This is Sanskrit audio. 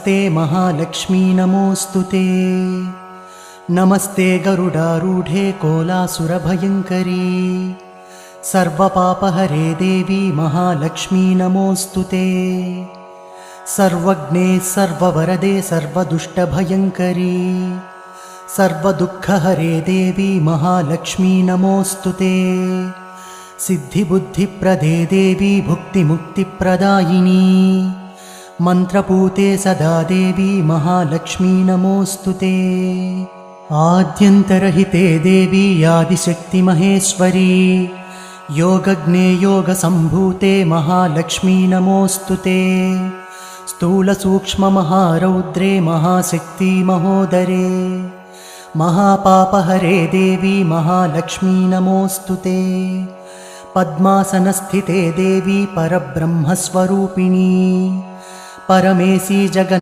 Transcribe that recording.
ते महालक्ष्मी नमोऽस्तुते। नमस्ते गरुडारूढे कोलासुरभयङ्करी सर्वपापहरे देवी महालक्ष्मी नमोऽस्तुते। सर्वज्ञे सर्ववरदे सर्वदुष्टभयङ्करी सर्वदुःखहरे देवी महालक्ष्मी नमोऽस्तुते। सिद्धिबुद्धिप्रदे देवी भुक्तिमुक्तिप्रदायिनी मन्त्रपूते सदा देवी महालक्ष्मी नमोऽस्तुते। आद्यन्तरहिते देवी आदिशक्तिमहेश्वरी योगज्ञे योगसम्भूते महालक्ष्मी नमोऽस्तुते। स्थूलसूक्ष्ममहारौद्रे महाशक्ति महोदरे महापापहरे देवी महालक्ष्मी नमोऽस्तुते। पद्मासनस्थिते देवी परब्रह्मस्वरूपिणी परमेशी जगन्